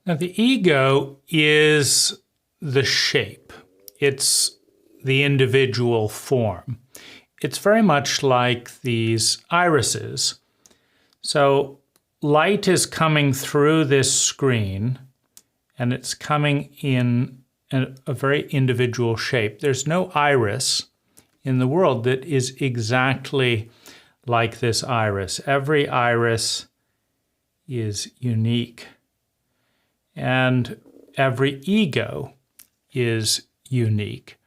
Now, the ego is the shape. It's the individual form. It's very much like these irises. So light is coming through this screen, and it's coming in a very individual shape. There's no iris in the world that is exactly like this iris. Every iris is unique, and every ego is unique.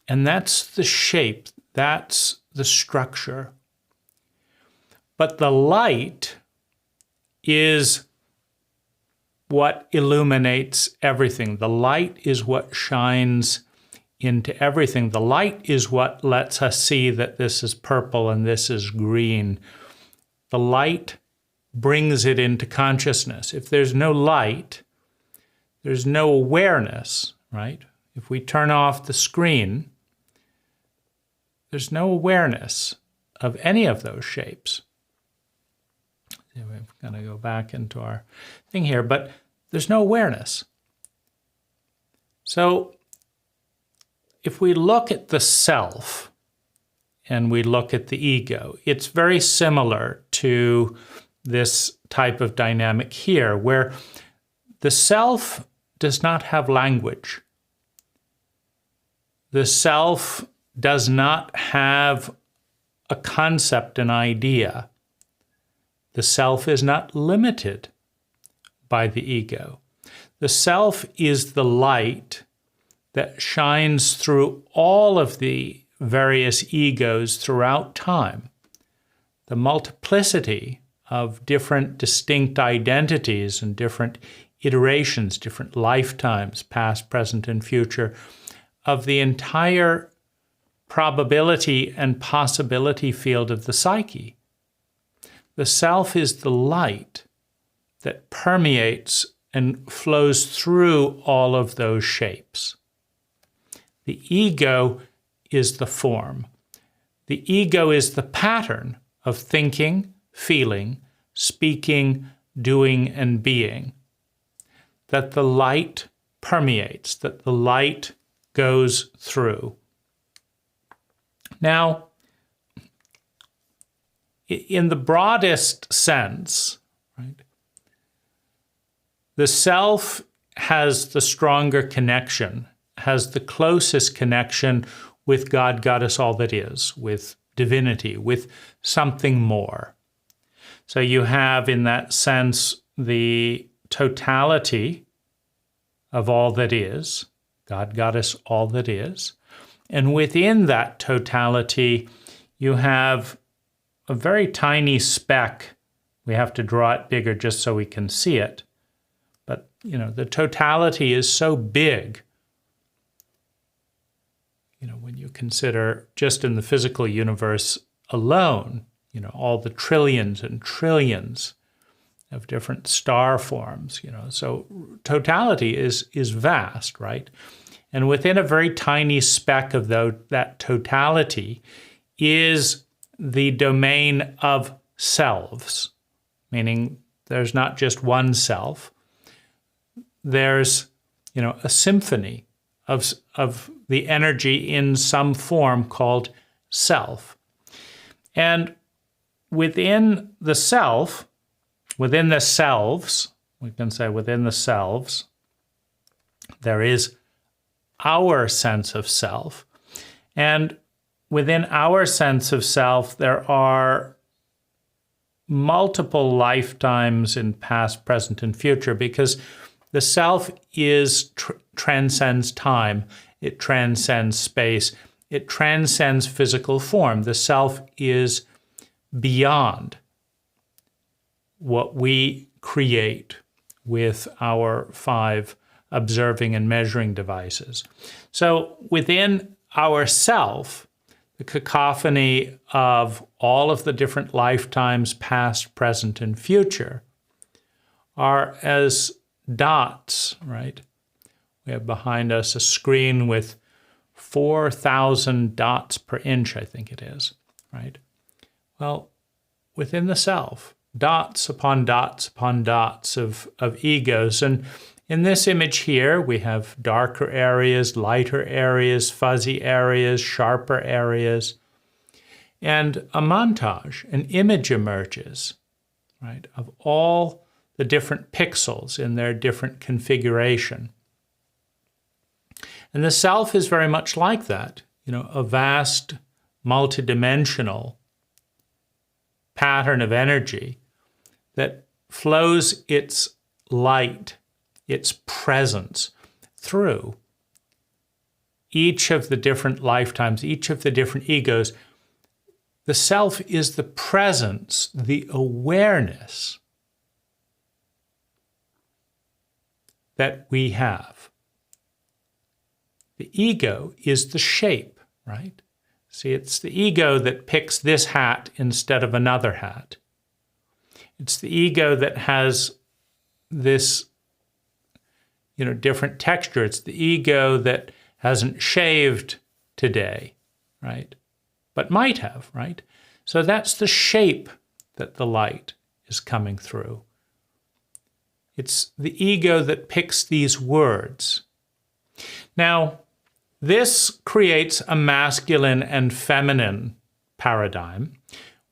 And that's the shape, that's the structure. But the light is what illuminates everything. The light is what shines into everything. The light is what lets us see that this is purple and this is green. The light brings it into consciousness. If there's no light, there's no awareness, right? If we turn off the screen, there's no awareness of any of those shapes. We're going to go back into our thing here, but there's no awareness. So if we look at the self and we look at the ego, it's very similar to this type of dynamic here, where the self does not have language. The self does not have a concept, an idea. The self is not limited by the ego. The self is the light that shines through all of the various egos throughout time. The multiplicity of different distinct identities and different iterations, different lifetimes, past, present, and future, of the entire probability and possibility field of the psyche. The self is the light that permeates and flows through all of those shapes. The ego is the form. The ego is the pattern of thinking, feeling, speaking, doing, and being that the light permeates, that the light goes through. Now, in the broadest sense, right, the self has the stronger connection, has the closest connection with God, Goddess, all that is, with divinity, with something more. So you have, in that sense, the totality of all that is, God, Goddess, all that is. And within that totality, you have a very tiny speck. We have to draw it bigger just so we can see it. But, the totality is so big. When you consider just in the physical universe alone, all the trillions and trillions of different star forms, so totality is vast, right? And within a very tiny speck of that totality is the domain of selves, meaning there's not just one self. There's, a symphony of the energy in some form called self. And within the self, within the selves, we can say within the selves, there is our sense of self. And within our sense of self, there are multiple lifetimes in past, present, and future, because the self transcends time, it transcends space, it transcends physical form. The self is beyond what we create with our 5 observing and measuring devices. So within our self, the cacophony of all of the different lifetimes, past, present, and future, are as dots, right? We have behind us a screen with 4,000 dots per inch, I think it is, right? Well, within the self, dots upon dots upon dots of egos. And In this image here, we have darker areas, lighter areas, fuzzy areas, sharper areas, and a montage, an image emerges, right, of all the different pixels in their different configuration. And the self is very much like that, a vast, multidimensional pattern of energy that flows its light, its presence through each of the different lifetimes, each of the different egos. The self is the presence, the awareness that we have. The ego is the shape, right? See, it's the ego that picks this hat instead of another hat. It's the ego that has this, different texture. It's the ego that hasn't shaved today, right? But might have, right? So that's the shape that the light is coming through. It's the ego that picks these words. Now, this creates a masculine and feminine paradigm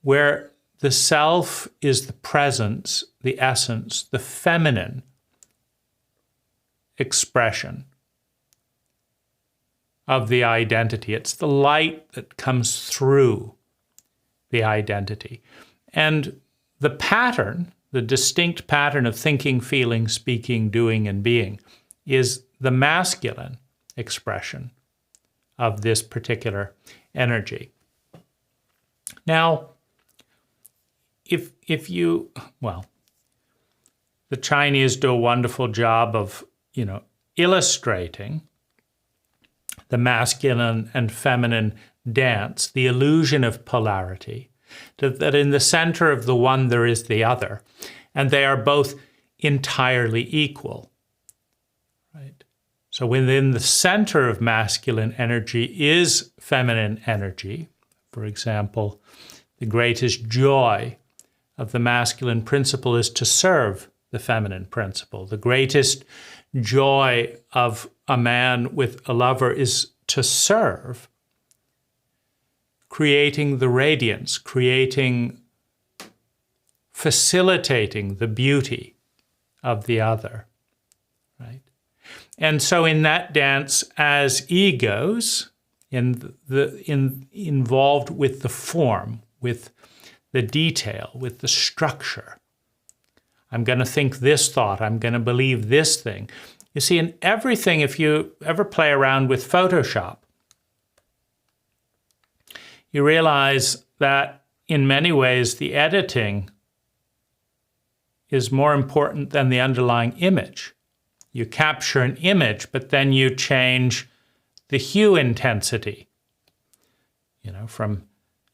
where the self is the presence, the essence, the feminine expression of the identity. It's the light that comes through the identity. And the pattern, the distinct pattern of thinking, feeling, speaking, doing, and being is the masculine expression of this particular energy. Now, if you, the Chinese do a wonderful job of, illustrating the masculine and feminine dance, the illusion of polarity, that in the center of the one there is the other, and they are both entirely equal, right? So within the center of masculine energy is feminine energy. For example, the greatest joy of the masculine principle is to serve the feminine principle. The greatest joy of a man with a lover is to serve, creating the radiance, facilitating the beauty of the other, right? And so in that dance, as egos, involved with the form, with the detail, with the structure, I'm going to think this thought, I'm going to believe this thing. You see, in everything, if you ever play around with Photoshop, you realize that in many ways the editing is more important than the underlying image. You capture an image, but then you change the hue intensity, from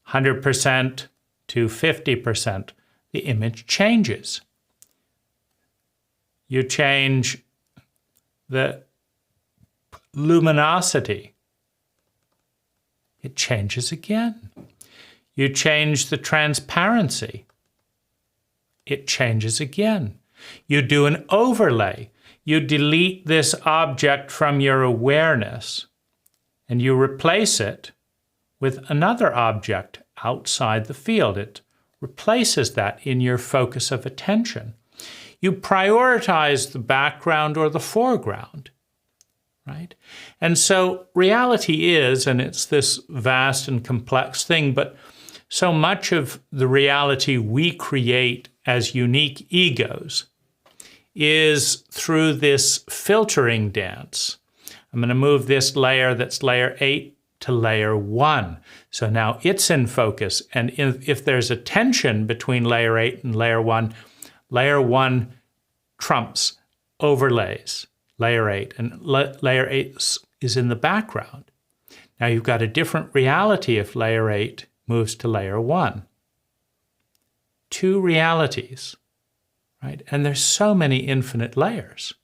100% to 50%, the image changes. You change the luminosity. It changes again. You change the transparency. It changes again. You do an overlay. You delete this object from your awareness and you replace it with another object outside the field. It replaces that in your focus of attention. You prioritize the background or the foreground, right? And so reality is, and it's this vast and complex thing, but so much of the reality we create as unique egos is through this filtering dance. I'm going to move this layer that's layer 8 to layer 1. So now it's in focus. And if there's a tension between layer 8 and layer 1 trumps, overlays layer 8, and layer 8 is in the background. Now you've got a different reality if layer 8 moves to layer 1. Two realities, right? And there's so many infinite layers.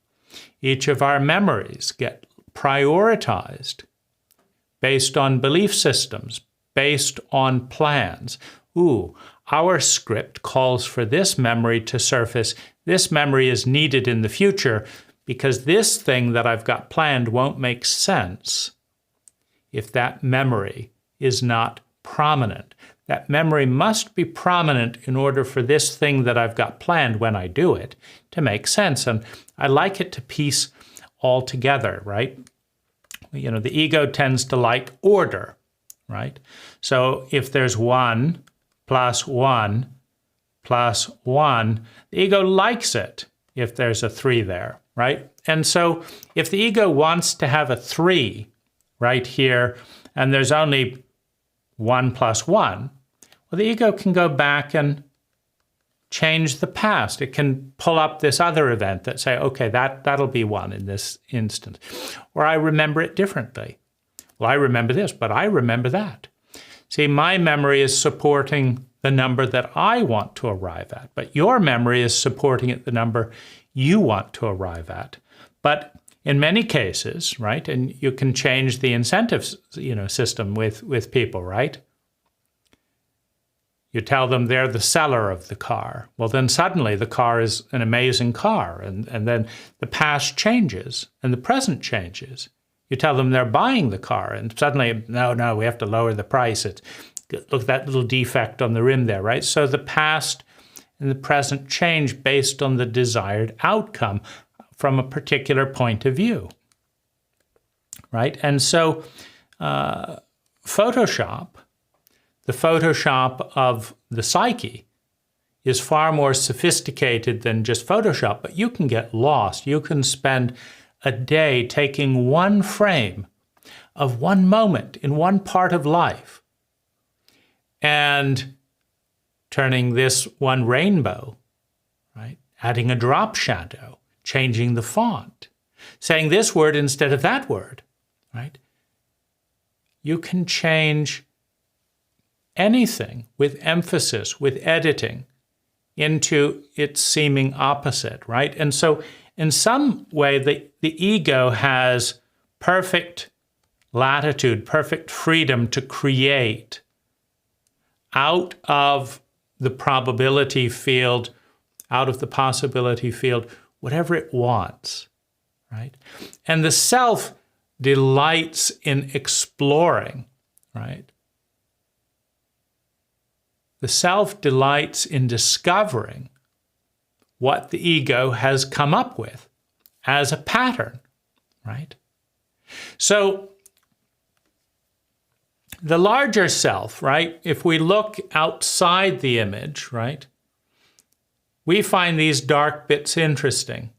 Each of our memories get prioritized based on belief systems, based on plans. Our script calls for this memory to surface. This memory is needed in the future, because this thing that I've got planned won't make sense if that memory is not prominent. That memory must be prominent in order for this thing that I've got planned when I do it to make sense. And I like it to piece all together, right? You know, the ego tends to like order, right? So if there's 1 plus 1 plus 1, the ego likes it if there's a 3 there, right? And so if the ego wants to have a 3 right here, and there's only 1 plus 1, well, the ego can go back and change the past. It can pull up this other event that say, okay, that'll be 1 in this instance. Or I remember it differently. Well, I remember this, but I remember that. See, my memory is supporting the number that I want to arrive at, but your memory is supporting it the number you want to arrive at. But in many cases, right, and you can change the incentives, system with people, right? You tell them they're the seller of the car. Well, then suddenly the car is an amazing car, and then the past changes and the present changes. You tell them they're buying the car, and suddenly, no, we have to lower the price. Look at that little defect on the rim there, right? So the past and the present change based on the desired outcome from a particular point of view, right? And so Photoshop, the Photoshop of the psyche, is far more sophisticated than just Photoshop, but you can get lost. You can spend a day taking one frame of one moment in one part of life and turning this one rainbow, right? Adding a drop shadow, changing the font, saying this word instead of that word, right? You can change anything with emphasis, with editing, into its seeming opposite, right? And so in some way, the ego has perfect latitude, perfect freedom to create out of the probability field, out of the possibility field, whatever it wants, right? And the self delights in exploring, right? The self delights in discovering what the ego has come up with as a pattern, right? So the larger self, right, if we look outside the image, right, we find these dark bits interesting.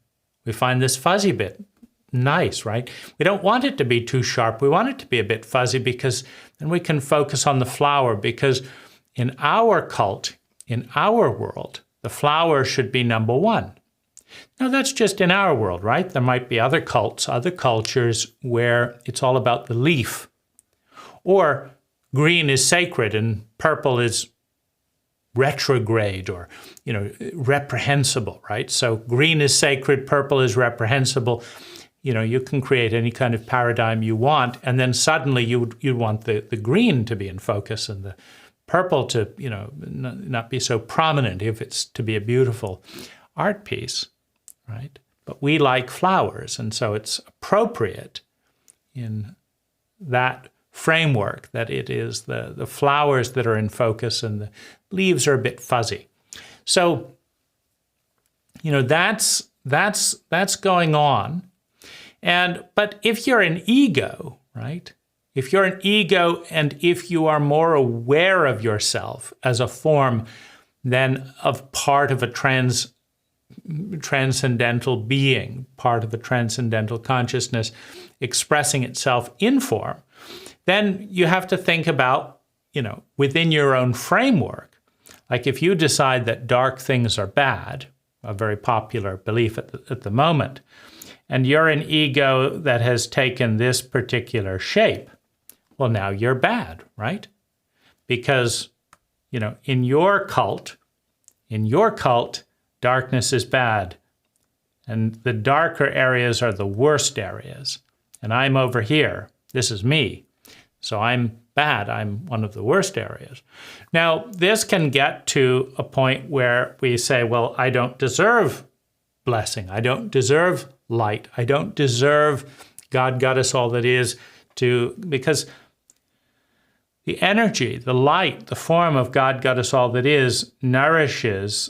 We find this fuzzy bit nice, right? We don't want it to be too sharp. We want it to be a bit fuzzy because then we can focus on the flower, because in our cult, in our world, the flower should be number one. Now, that's just in our world, right? There might be other cults, other cultures where it's all about the leaf. Or green is sacred and purple is retrograde or, reprehensible, right? So green is sacred, purple is reprehensible. You can create any kind of paradigm you want, and then suddenly you want the green to be in focus and the purple to, not be so prominent if it's to be a beautiful art piece, right? But we like flowers, and so it's appropriate in that framework that it is the flowers that are in focus and the leaves are a bit fuzzy. So, that's going on. But if you're an ego, right? If you're an ego and if you are more aware of yourself as a form than of part of a transcendental being, part of a transcendental consciousness expressing itself in form, then you have to think about, within your own framework. Like if you decide that dark things are bad, a very popular belief at the moment, and you're an ego that has taken this particular shape, well, now you're bad, right? Because, in your cult, darkness is bad. And the darker areas are the worst areas. And I'm over here. This is me. So I'm bad. I'm one of the worst areas. Now, this can get to a point where we say, well, I don't deserve blessing. I don't deserve light. I don't deserve God got us all that is because the energy, the light, the form of God got us all that is nourishes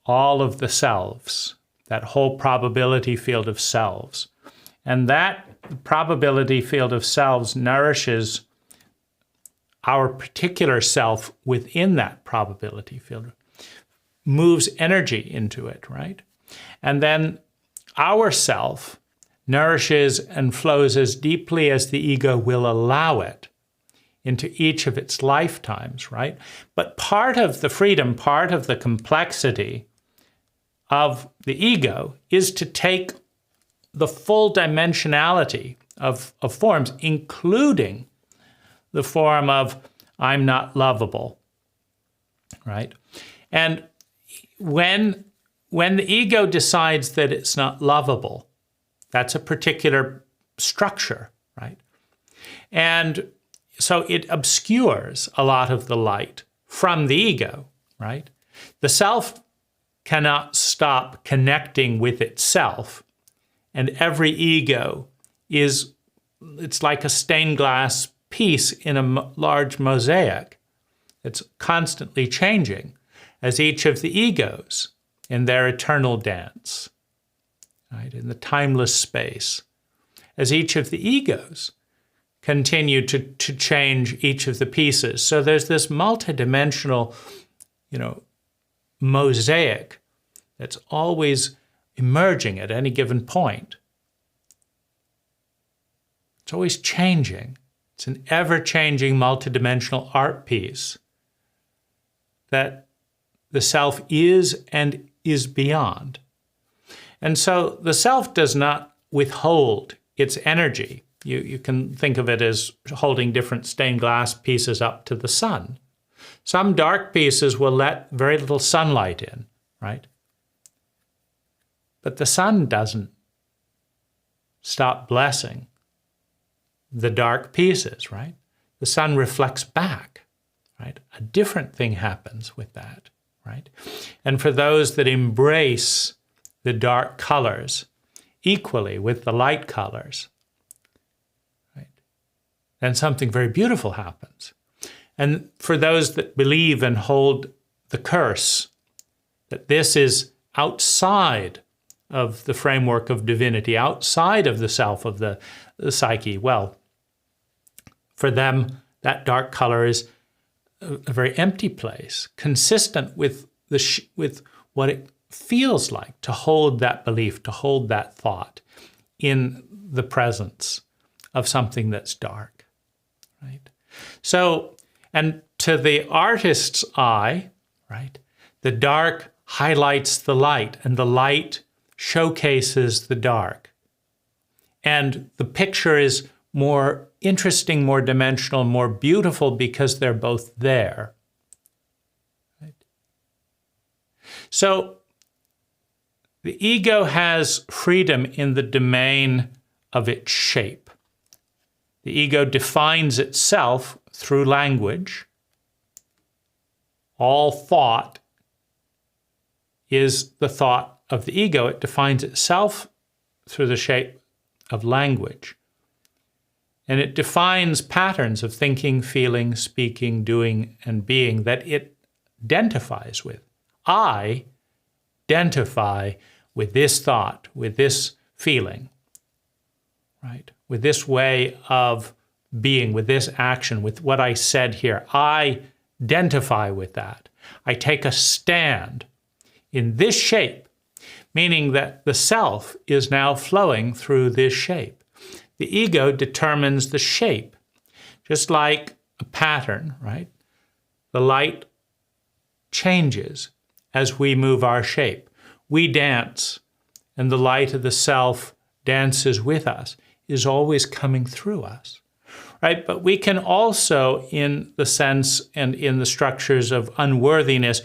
all of the selves, that whole probability field of selves. And that probability field of selves nourishes our particular self within that probability field, moves energy into it, right? And then our self nourishes and flows as deeply as the ego will allow it into each of its lifetimes, right? But part of the freedom, part of the complexity of the ego is to take the full dimensionality of forms, including the form of I'm not lovable, right? And when the ego decides that it's not lovable, that's a particular structure, right? And so it obscures a lot of the light from the ego, right? The self cannot stop connecting with itself, and every ego it's like a stained glass piece in a large mosaic. It's constantly changing as each of the egos in their eternal dance, right, in the timeless space, as each of the egos continue to change each of the pieces. So there's this multidimensional, mosaic that's always emerging at any given point. It's always changing. It's an ever-changing multidimensional art piece that the self is and is beyond. And so the self does not withhold its energy. You can think of it as holding different stained glass pieces up to the sun. Some dark pieces will let very little sunlight in, right? But the sun doesn't stop blessing the dark pieces, right? The sun reflects back, right? A different thing happens with that, right? And for those that embrace the dark colors equally with the light colors, right, then something very beautiful happens. And for those that believe and hold the curse, that this is outside of the framework of divinity, outside of the self of the psyche, well, for them, that dark color is a very empty place, consistent with with what it feels like to hold that belief, to hold that thought in the presence of something that's dark, right? So, and to the artist's eye, right, the dark highlights the light, and the light showcases the dark. And the picture is more interesting, more dimensional, more beautiful because they're both there. Right? So the ego has freedom in the domain of its shape. The ego defines itself through language. All thought is the thought of the ego. It defines itself through the shape of language. And it defines patterns of thinking, feeling, speaking, doing, and being that it identifies with. I identify with this thought, with this feeling, right? With this way of being, with this action, with what I said here. I identify with that. I take a stand in this shape, meaning that the self is now flowing through this shape. The ego determines the shape, just like a pattern, right? The light changes as we move our shape. We dance, and the light of the self dances with us, is always coming through us, right? But we can also, in the sense and in the structures of unworthiness,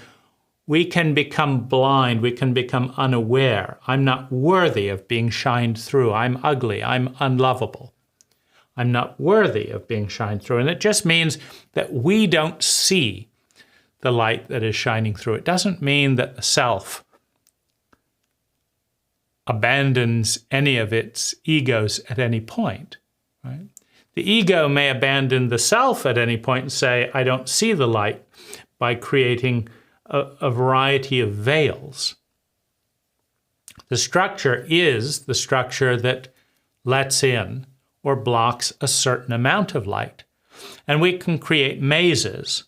we can become blind, we can become unaware. I'm not worthy of being shined through. I'm ugly, I'm unlovable. I'm not worthy of being shined through. And it just means that we don't see the light that is shining through. It doesn't mean that the self abandons any of its egos at any point, right? The ego may abandon the self at any point and say, I don't see the light, by creating a variety of veils. The structure is the structure that lets in or blocks a certain amount of light. And we can create mazes,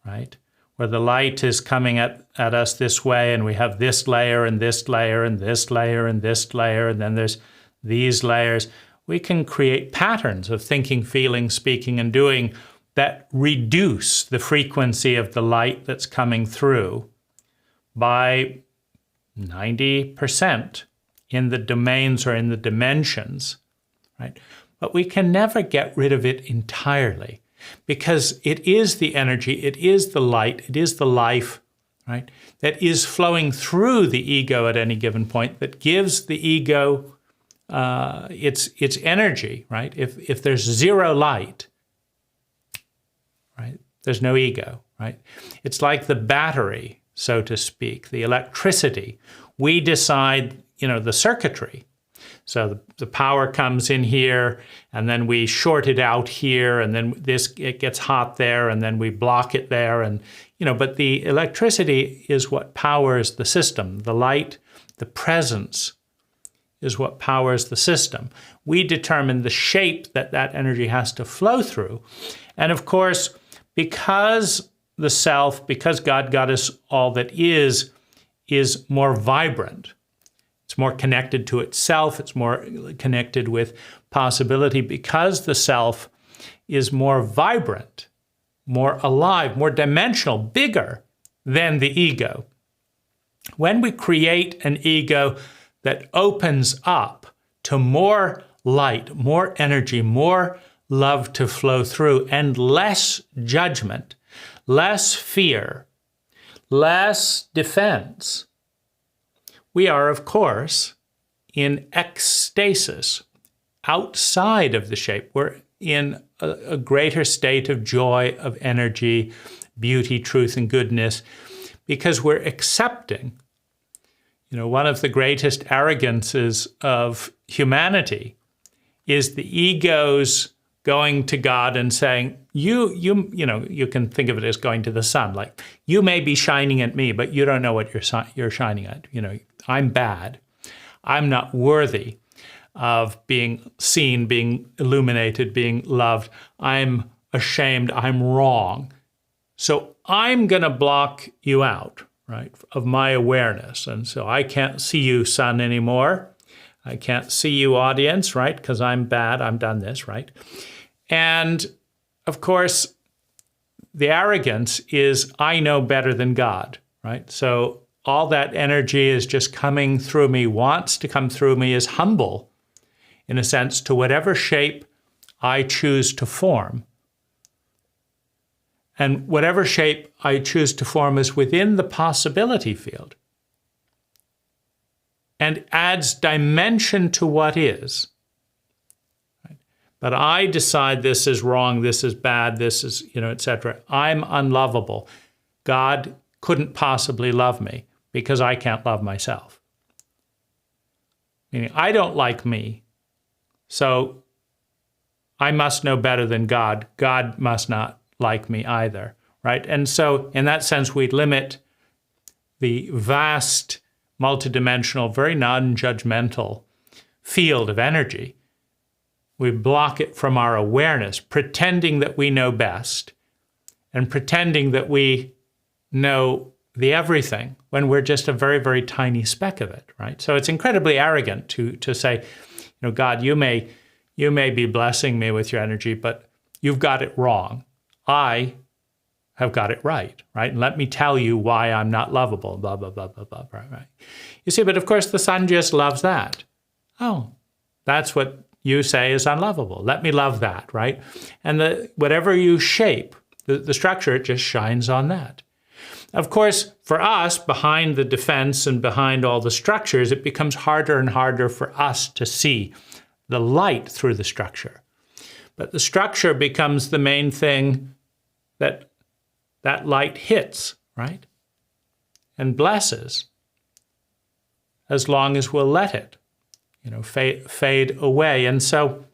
right? Where the light is coming at us this way, and we have this layer and this layer and this layer and this layer, and then there's these layers. We can create patterns of thinking, feeling, speaking, and doing that reduce the frequency of the light that's coming through by 90% in the domains or in the dimensions, right? But we can never get rid of it entirely, because it is the energy, it is the light, it is the life, right, that is flowing through the ego at any given point that gives the ego its energy, right? If there's zero light, right, there's no ego, right? It's like the battery, so to speak, the electricity. We decide, the circuitry. So the power comes in here, and then we short it out here, and then it gets hot there, and then we block it there, and but the electricity is what powers the system. The light, the presence, is what powers the system. We determine the shape that energy has to flow through, and of course, because the self, because God got us all that is more vibrant. It's more connected to itself. It's more connected with possibility, because the self is more vibrant, more alive, more dimensional, bigger than the ego. When we create an ego that opens up to more light, more energy, more love to flow through, and less judgment, less fear, less defense, we are, of course, in ecstasis, outside of the shape. We're in a greater state of joy, of energy, beauty, truth, and goodness, because we're accepting. One of the greatest arrogances of humanity is the ego's going to God and saying, you can think of it as going to the sun, like, you may be shining at me, but you don't know what you're shining at. I'm bad. I'm not worthy of being seen, being illuminated, being loved. I'm ashamed. I'm wrong. So I'm going to block you out, right, of my awareness. And so I can't see you, sun, anymore. I can't see you, audience, right, because I'm bad. I've done this, right? And of course, the arrogance is, I know better than God, right? So all that energy is just coming through me, wants to come through me, is humble, in a sense, to whatever shape I choose to form. And whatever shape I choose to form is within the possibility field and adds dimension to what is. But I decide this is wrong, this is bad, this is, etc. I'm unlovable. God couldn't possibly love me because I can't love myself. Meaning, I don't like me, so I must know better than God. God must not like me either, right? And so, in that sense, we limit the vast, multidimensional, very non-judgmental field of energy. We block it from our awareness, pretending that we know best and pretending that we know the everything when we're just a very, very tiny speck of it, right? So it's incredibly arrogant to say, God, you may be blessing me with your energy, but you've got it wrong. I have got it right? And let me tell you why I'm not lovable, blah, blah, blah, blah, blah, right? You see, but of course the sun just loves that. Oh, that's what you say is unlovable. Let me love that, right? And whatever you shape, the structure, it just shines on that. Of course, for us, behind the defense and behind all the structures, it becomes harder and harder for us to see the light through the structure. But the structure becomes the main thing that light hits, right? And blesses. as long as we'll let it, fade away. And so,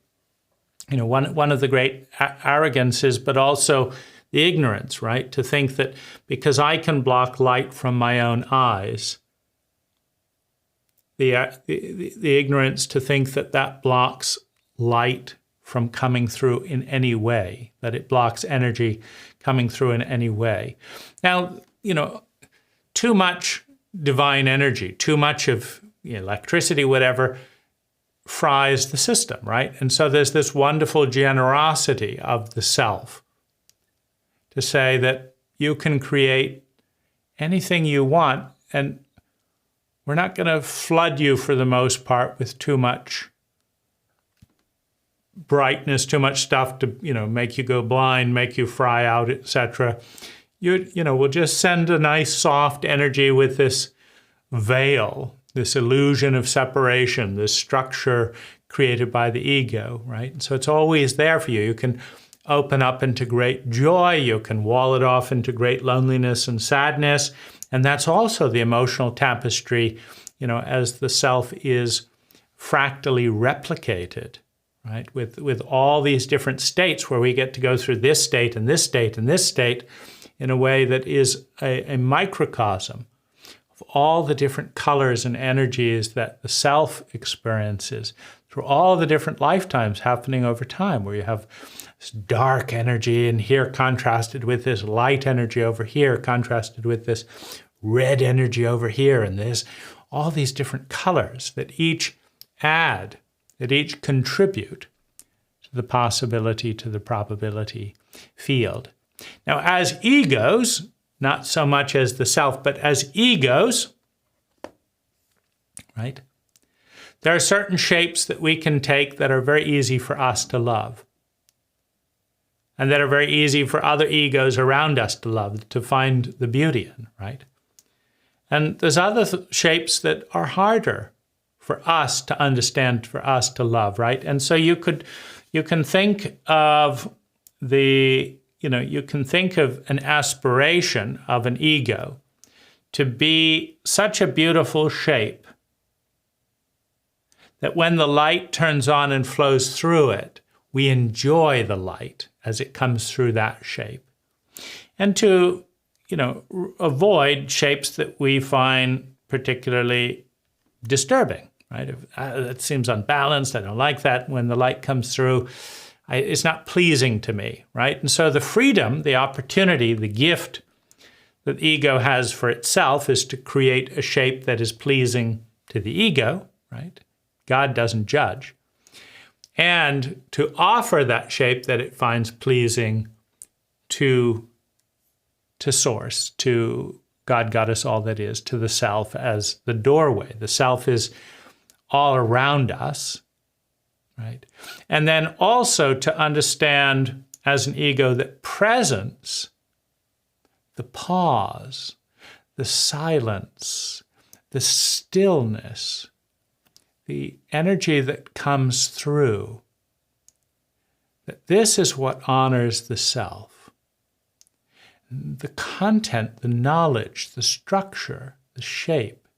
one of the great arrogances, but also the ignorance, right? To think that because I can block light from my own eyes, the ignorance to think that blocks light from coming through in any way, that it blocks energy coming through in any way. Now, too much divine energy, too much of electricity, whatever, fries the system, right? And so there's this wonderful generosity of the self to say that you can create anything you want, and we're not going to flood you for the most part with too much brightness, too much stuff to, make you go blind, make you fry out, etc. We'll just send a nice soft energy with this veil, this illusion of separation, this structure created by the ego, right? And so it's always there for you. You can open up into great joy. You can wall it off into great loneliness and sadness. And that's also the emotional tapestry, as the self is fractally replicated, right? With all these different states where we get to go through this state and this state and this state in a way that is a microcosm of all the different colors and energies that the self experiences through all the different lifetimes happening over time, where you have this dark energy in here contrasted with this light energy over here, contrasted with this red energy over here, and there's all these different colors that each add, that each contribute to the possibility, to the probability field. Now, as egos, not so much as the self, but as egos, right? There are certain shapes that we can take that are very easy for us to love, and that are very easy for other egos around us to love, to find the beauty in, right? And there's other shapes that are harder for us to understand, for us to love, right? And so you can think of an aspiration of an ego to be such a beautiful shape that when the light turns on and flows through it, we enjoy the light as it comes through that shape. And to, avoid shapes that we find particularly disturbing, right? It seems unbalanced. I don't like that. When the light comes through, it's not pleasing to me, right? And so the freedom, the opportunity, the gift that the ego has for itself is to create a shape that is pleasing to the ego, right? God doesn't judge. And to offer that shape that it finds pleasing to Source, to God, Goddess, all that is, to the self as the doorway. The self is all around us, right? And then also to understand as an ego that presence, the pause, the silence, the stillness, the energy that comes through, that this is what honors the self. The content, the knowledge, the structure, the shape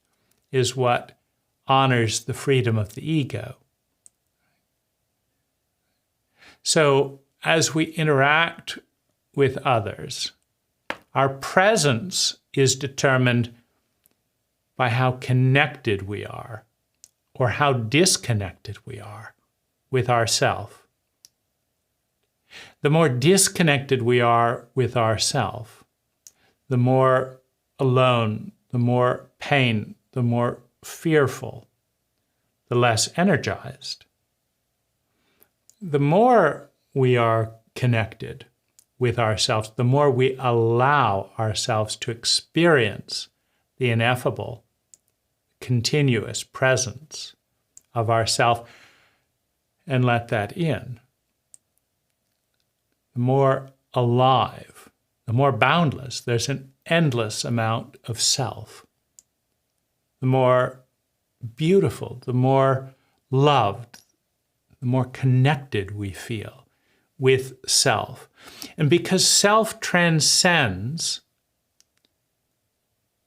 is what honors the freedom of the ego. So as we interact with others, our presence is determined by how connected we are or how disconnected we are with ourself. The more disconnected we are with ourself, the more alone, the more pain, the more fearful, the less energized. The more we are connected with ourselves, the more we allow ourselves to experience the ineffable, continuous presence of ourself and let that in. The more alive, the more boundless, there's an endless amount of self. The more beautiful, the more loved, the more connected we feel with self. And because self transcends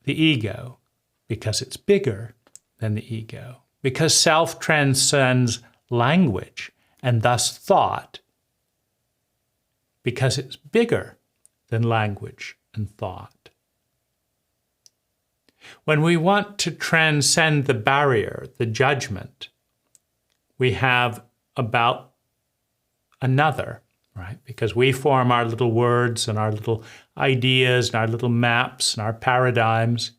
the ego, because it's bigger, than the ego, because self transcends language and thus thought, because it's bigger than language and thought. When we want to transcend the barrier, the judgment we have about another, right? Because we form our little words and our little ideas and our little maps and our paradigms.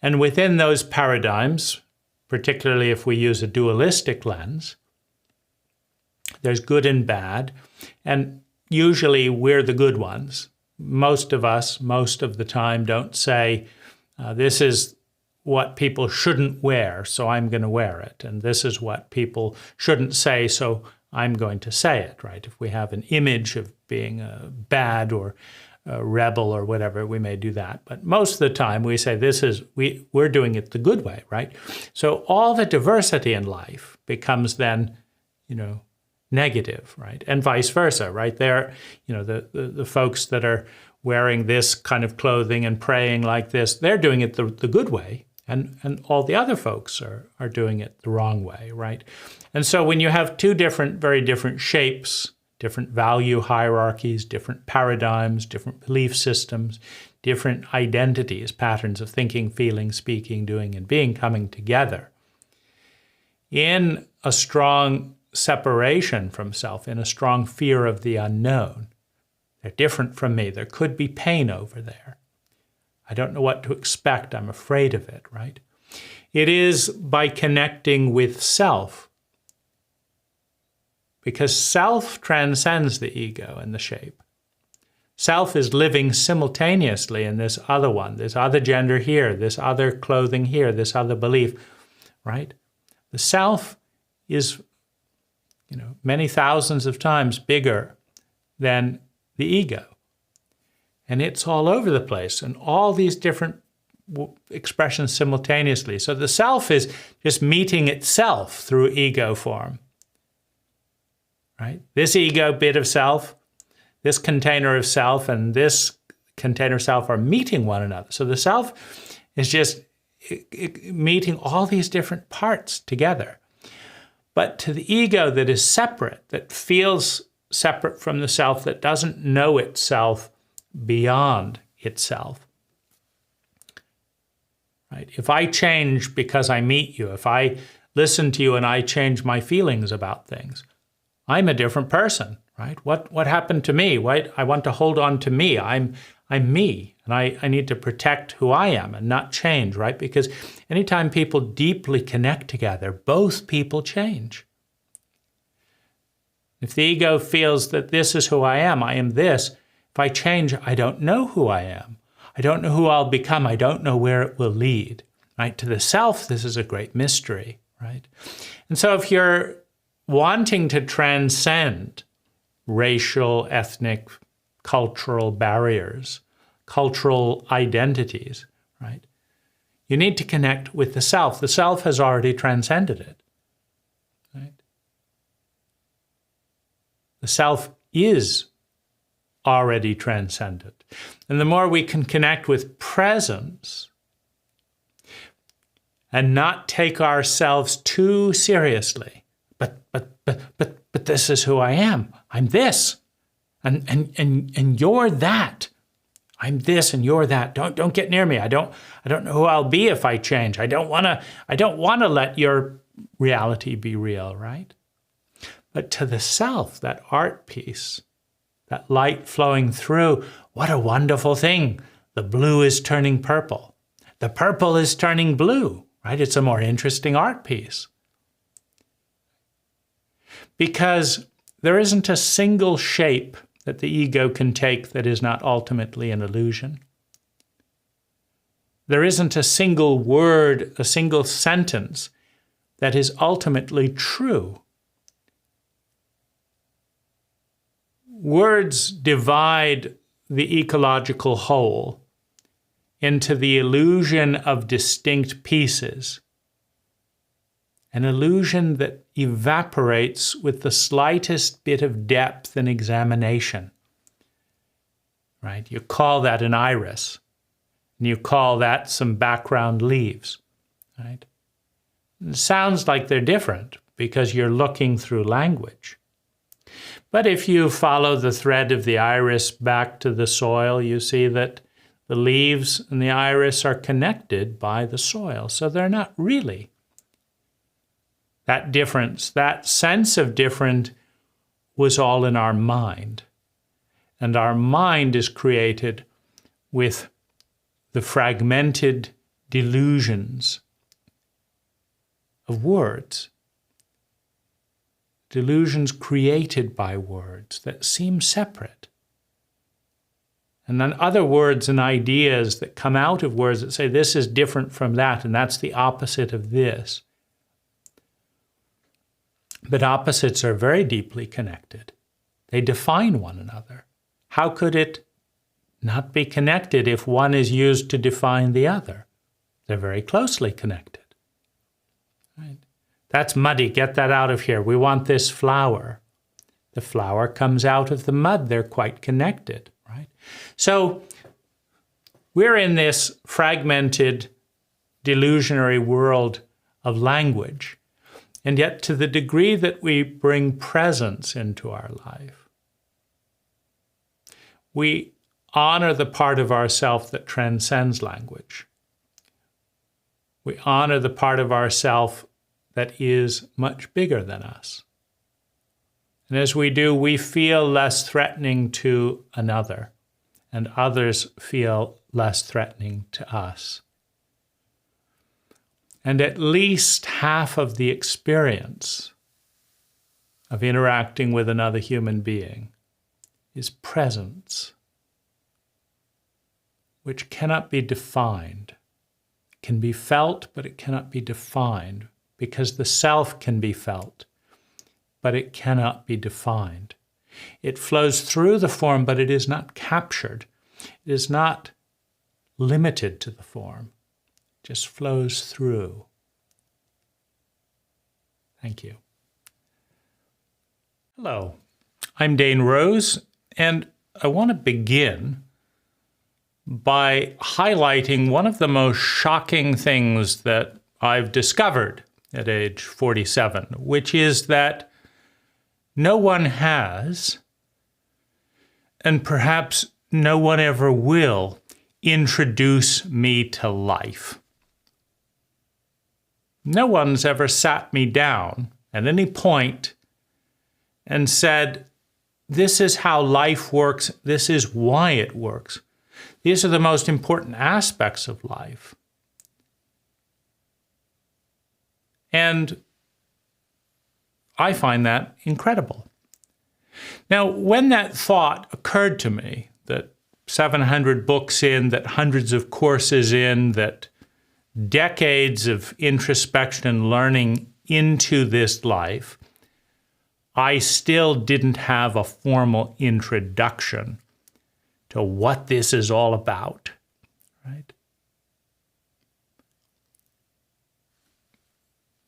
And within those paradigms, particularly if we use a dualistic lens, there's good and bad, and usually we're the good ones. Most of us, most of the time, don't say, this is what people shouldn't wear, so I'm going to wear it. And this is what people shouldn't say, so I'm going to say it, right? If we have an image of being bad or a rebel or whatever, we may do that. But most of the time we say we're doing it the good way, right? So all the diversity in life becomes then, negative, right? And vice versa, right? There, the folks that are wearing this kind of clothing and praying like this, they're doing it the good way. And all the other folks are doing it the wrong way, right? And so when you have two very different shapes, different value hierarchies, different paradigms, different belief systems, different identities, patterns of thinking, feeling, speaking, doing, and being coming together in a strong separation from self, in a strong fear of the unknown. They're different from me. There could be pain over there. I don't know what to expect. I'm afraid of it, right? It is by connecting with self, because self transcends the ego and the shape. Self is living simultaneously in this other one, this other gender here, this other clothing here, this other belief, right? The self is, many thousands of times bigger than the ego. And it's all over the place, and all these different expressions simultaneously. So the self is just meeting itself through ego form, right? This ego bit of self, this container of self, and this container of self are meeting one another. So the self is just meeting all these different parts together. But to the ego that is separate, that feels separate from the self, that doesn't know itself beyond itself, right? If I change because I meet you, if I listen to you and I change my feelings about things, I'm a different person, right? What happened to me? I want to hold on to me. I'm me, and I need to protect who I am and not change, right? Because anytime people deeply connect together, both people change. If the ego feels that this is who I am this, if I change, I don't know who I am. I don't know who I'll become. I don't know where it will lead, right? To the self, this is a great mystery, right? And so if you're wanting to transcend racial, ethnic, cultural barriers, cultural identities, right? You need to connect with the self. The self has already transcended it, right? The self is already transcended. And the more we can connect with presence and not take ourselves too seriously, but this is who I am. I'm this. And you're that. I'm this and you're that. Don't get near me. I don't know who I'll be if I change. I don't want to let your reality be real, right? But to the self, that art piece, that light flowing through, what a wonderful thing. The blue is turning purple. The purple is turning blue, right? It's a more interesting art piece. Because there isn't a single shape that the ego can take that is not ultimately an illusion. There isn't a single word, a single sentence that is ultimately true. Words divide the ecological whole into the illusion of distinct pieces, an illusion that evaporates with the slightest bit of depth and examination, right? You call that an iris, and you call that some background leaves, right? It sounds like they're different because you're looking through language. But if you follow the thread of the iris back to the soil, you see that the leaves and the iris are connected by the soil. So they're not really. That difference, that sense of different, was all in our mind. And our mind is created with the fragmented delusions of words. Delusions created by words that seem separate. And then other words and ideas that come out of words that say this is different from that, and that's the opposite of this. But opposites are very deeply connected. They define one another. How could it not be connected if one is used to define the other? They're very closely connected. Right? That's muddy. Get that out of here. We want this flower. The flower comes out of the mud. They're quite connected. Right? So we're in this fragmented, delusionary world of language. And yet, to the degree that we bring presence into our life, we honor the part of ourself that transcends language. We honor the part of ourself that is much bigger than us. And as we do, we feel less threatening to another, and others feel less threatening to us. And at least half of the experience of interacting with another human being is presence, which cannot be defined. It can be felt, but it cannot be defined, because the self can be felt, but it cannot be defined. It flows through the form, but it is not captured. It is not limited to the form. It just flows through. Thank you. Hello, I'm Dane Rose, and I want to begin by highlighting one of the most shocking things that I've discovered at age 47, which is that no one has, and perhaps no one ever will, introduce me to life. No one's ever sat me down at any point and said, this is how life works, this is why it works. These are the most important aspects of life. And I find that incredible. Now, when that thought occurred to me, that 700 books in, that hundreds of courses in, that decades of introspection and learning into this life, I still didn't have a formal introduction to what this is all about, right?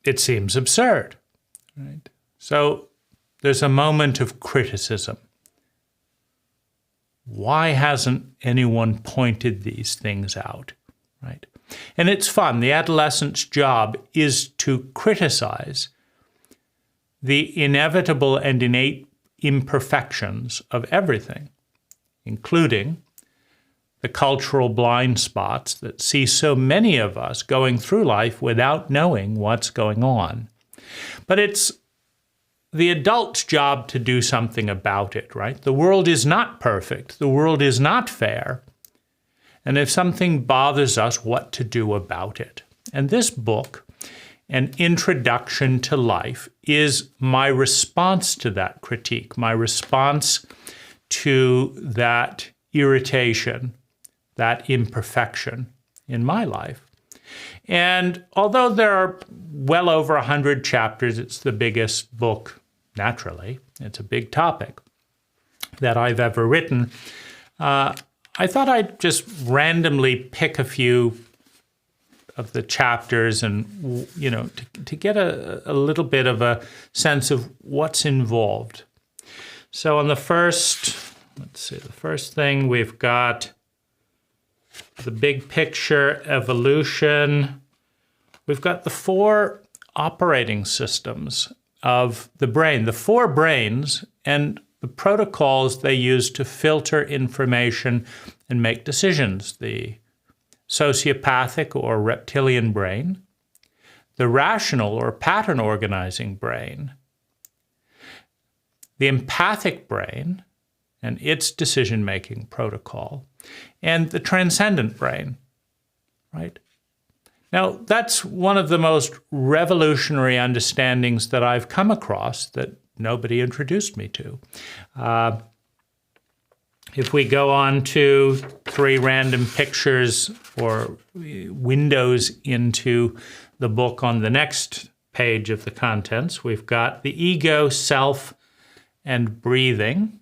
It seems absurd, right? So there's a moment of criticism. Why hasn't anyone pointed these things out, right? And it's fun. The adolescent's job is to criticize the inevitable and innate imperfections of everything, including the cultural blind spots that see so many of us going through life without knowing what's going on. But it's the adult's job to do something about it, right? The world is not perfect. The world is not fair. And if something bothers us, what to do about it? And this book, An Introduction to Life, is my response to that critique, my response to that irritation, that imperfection in my life. And although there are well over 100 chapters, it's the biggest book, naturally. It's a big topic that I've ever written. I thought I'd just randomly pick a few of the chapters and, to get a little bit of a sense of what's involved. So on the first thing we've got the big picture, evolution. We've got the 4 operating systems of the brain, the four brains, and the protocols they use to filter information and make decisions. The sociopathic or reptilian brain, the rational or pattern organizing brain, the empathic brain and its decision-making protocol, and the transcendent brain, right? Now, that's one of the most revolutionary understandings that I've come across that nobody introduced me to. If we go on to 3 random pictures or windows into the book on the next page of the contents, we've got the ego, self, and breathing.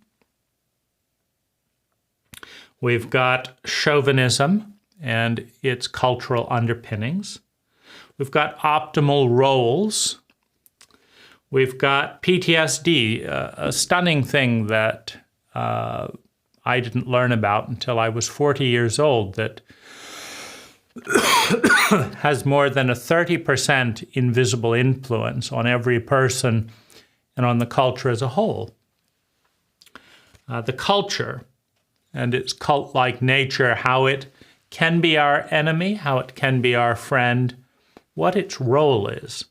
We've got chauvinism and its cultural underpinnings. We've got optimal roles. We've got PTSD, a stunning thing that I didn't learn about until I was 40 years old, that has more than a 30% invisible influence on every person and on the culture as a whole. The culture and its cult-like nature, how it can be our enemy, how it can be our friend, what its role is.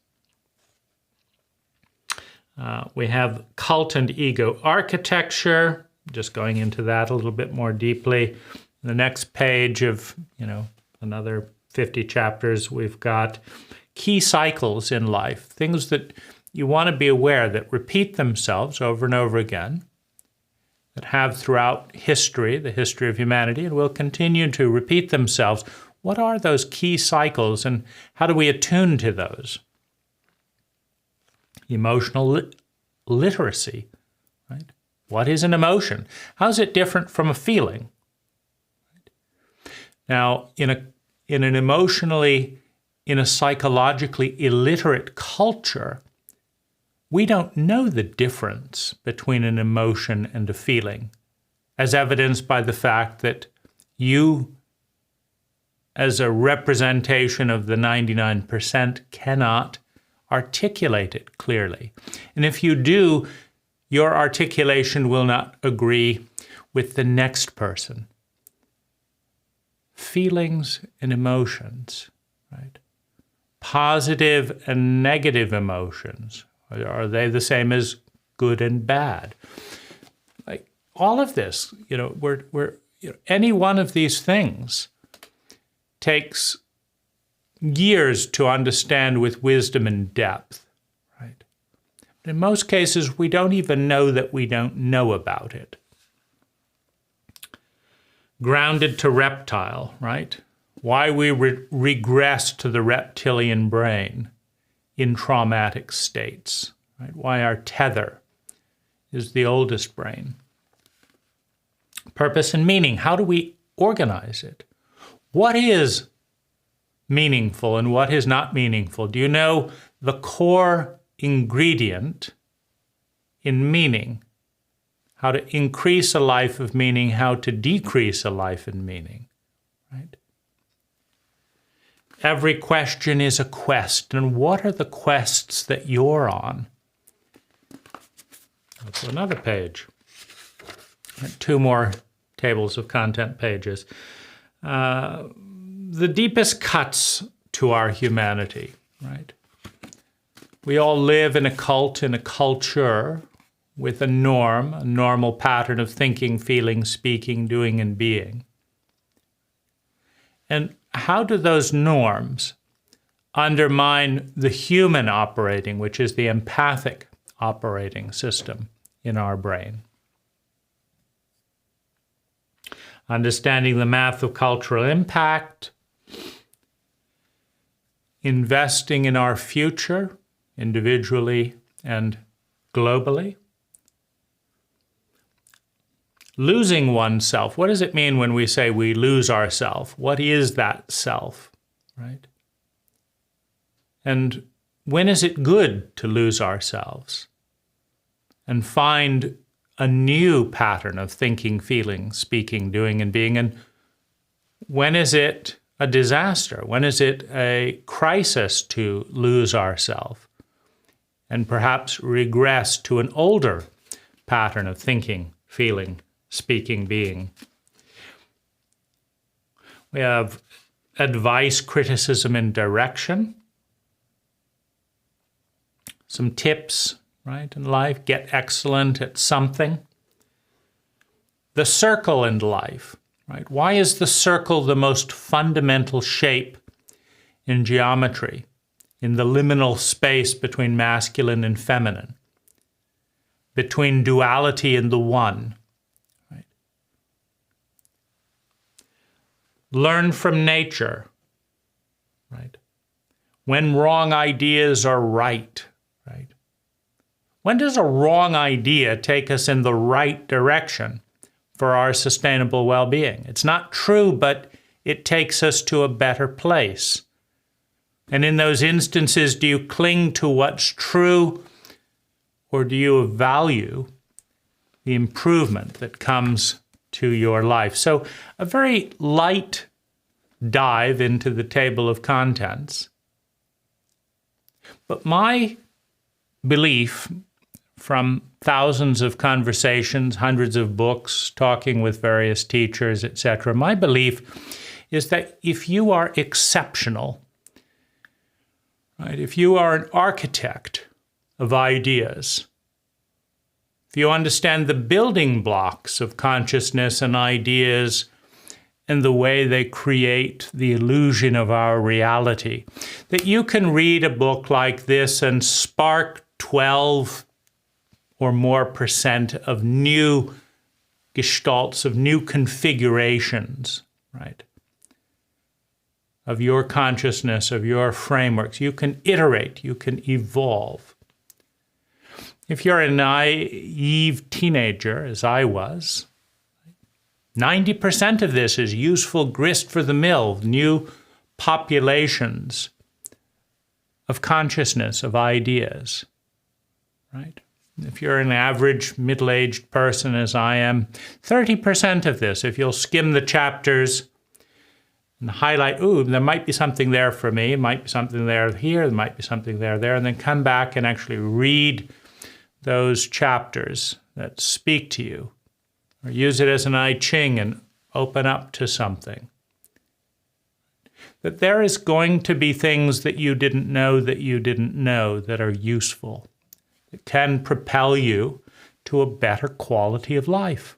We have cult and ego architecture, just going into that a little bit more deeply. The next page of, another 50 chapters, we've got key cycles in life, things that you want to be aware that repeat themselves over and over again, that have throughout history, the history of humanity, and will continue to repeat themselves. What are those key cycles and how do we attune to those? Emotional literacy, right? What is an emotion? How is it different from a feeling? Now, in a psychologically illiterate culture, we don't know the difference between an emotion and a feeling, as evidenced by the fact that you, as a representation of the 99%, cannot articulate it clearly. And if you do, your articulation will not agree with the next person. Feelings and emotions, right? Positive and negative emotions. Are they the same as good and bad? Like all of this, any one of these things takes years to understand with wisdom and depth, right? But in most cases, we don't even know that we don't know about it. Grounded to reptile, right? Why we regress to the reptilian brain in traumatic states, right? Why our tether is the oldest brain. Purpose and meaning, how do we organize it? What is meaningful and what is not meaningful? Do you know the core ingredient in meaning? How to increase a life of meaning, how to decrease a life in meaning, right? Every question is a quest, and what are the quests that you're on? That's another page. 2 more tables of content pages. The deepest cuts to our humanity, right? We all live in a cult, in a culture, with a norm, a normal pattern of thinking, feeling, speaking, doing, and being. And how do those norms undermine the human operating, which is the empathic operating system in our brain? Understanding the math of cultural impact, investing in our future, individually and globally. Losing oneself. What does it mean when we say we lose ourself? What is that self, right? And when is it good to lose ourselves and find a new pattern of thinking, feeling, speaking, doing, and being? And when is it a disaster? When is it a crisis to lose ourselves and perhaps regress to an older pattern of thinking, feeling, speaking, being? We have advice, criticism, and direction. Some tips, right, in life. Get excellent at something. The circle in life, right? Why is the circle the most fundamental shape in geometry, in the liminal space between masculine and feminine, between duality and the one? Right? Learn from nature, right? When wrong ideas are right, right? When does a wrong idea take us in the right direction for our sustainable well-being? It's not true, but it takes us to a better place. And in those instances, do you cling to what's true, or do you value the improvement that comes to your life? So a very light dive into the table of contents. But my belief, from thousands of conversations, hundreds of books, talking with various teachers, etc., my belief is that if you are exceptional, right, if you are an architect of ideas, if you understand the building blocks of consciousness and ideas and the way they create the illusion of our reality, that you can read a book like this and spark 12 or more % of new gestalts, of new configurations, right, of your consciousness, of your frameworks. You can iterate, you can evolve. If you're a naive teenager, as I was, 90% of this is useful grist for the mill, new populations of consciousness, of ideas, right? If you're an average middle-aged person, as I am, 30% of this, if you'll skim the chapters and highlight, ooh, there might be something there for me, it might be something there here, there might be something there, and then come back and actually read those chapters that speak to you, or use it as an I Ching and open up to something. That there is going to be things that you didn't know that are useful, that can propel you to a better quality of life.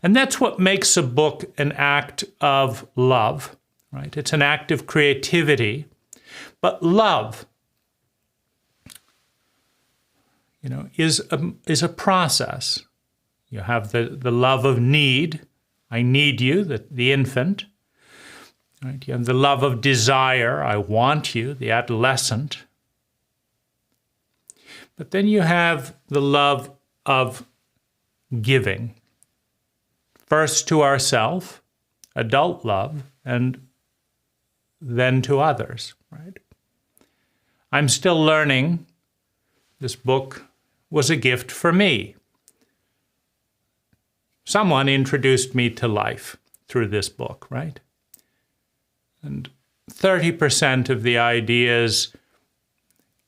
And that's what makes a book an act of love, right? It's an act of creativity. But love, is a process. You have the love of need. I need you, the infant. Right? You have the love of desire. I want you, the adolescent. But then you have the love of giving. First to ourselves, adult love, and then to others, right? I'm still learning. This book was a gift for me. Someone introduced me to life through this book, right? And 30% of the ideas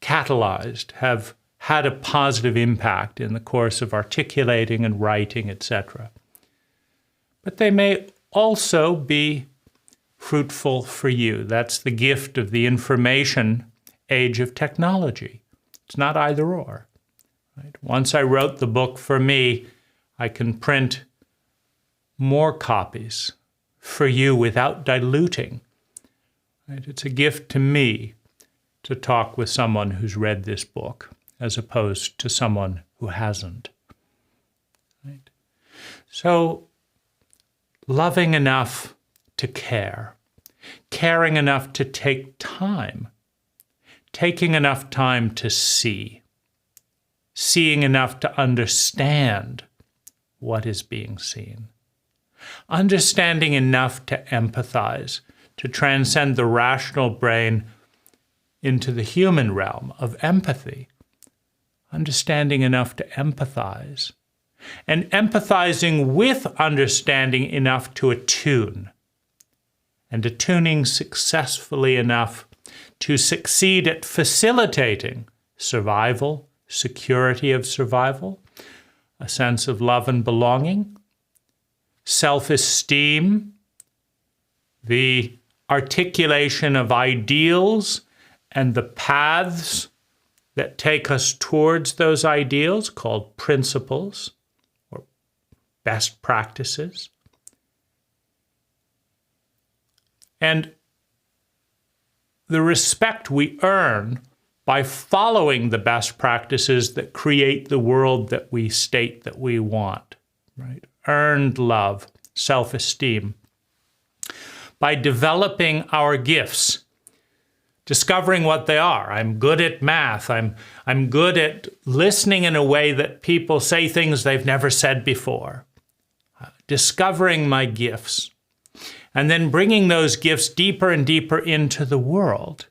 catalyzed have had a positive impact in the course of articulating and writing, etc. But they may also be fruitful for you. That's the gift of the information age of technology. It's not either or. Right? Once I wrote the book for me, I can print more copies for you without diluting. Right? It's a gift to me to talk with someone who's read this book, as opposed to someone who hasn't. Right? So, loving enough to care, caring enough to take time, taking enough time to see, seeing enough to understand what is being seen, understanding enough to empathize, to transcend the rational brain into the human realm of empathy, understanding enough to empathize, and empathizing with understanding enough to attune, and attuning successfully enough to succeed at facilitating survival, security of survival, a sense of love and belonging, self-esteem, the articulation of ideals and the paths that take us towards those ideals, called principles or best practices. And the respect we earn by following the best practices that create the world that we state that we want, right? Earned love, self-esteem. By developing our gifts, discovering what they are. I'm good at math. I'm good at listening in a way that people say things they've never said before. Discovering my gifts. And then bringing those gifts deeper and deeper into the world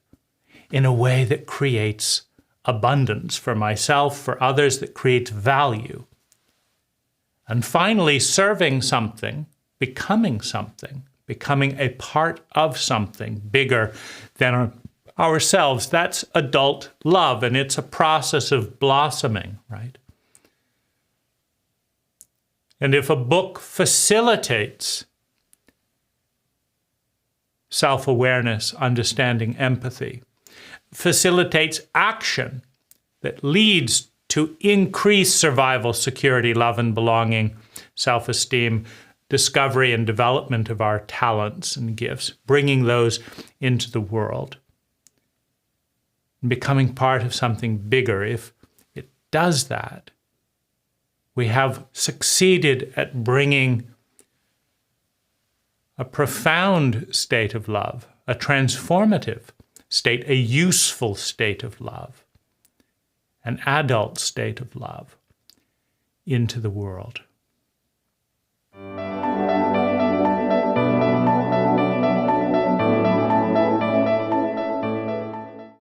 in a way that creates abundance for myself, for others, that creates value. And finally, serving something, becoming a part of something bigger than ourselves. That's adult love, and it's a process of blossoming, right? And if a book facilitates self-awareness, understanding, empathy, facilitates action that leads to increased survival, security, love and belonging, self-esteem, discovery and development of our talents and gifts, bringing those into the world, and becoming part of something bigger. If it does that, we have succeeded at bringing a profound state of love, a transformative state, a useful state of love, an adult state of love into the world.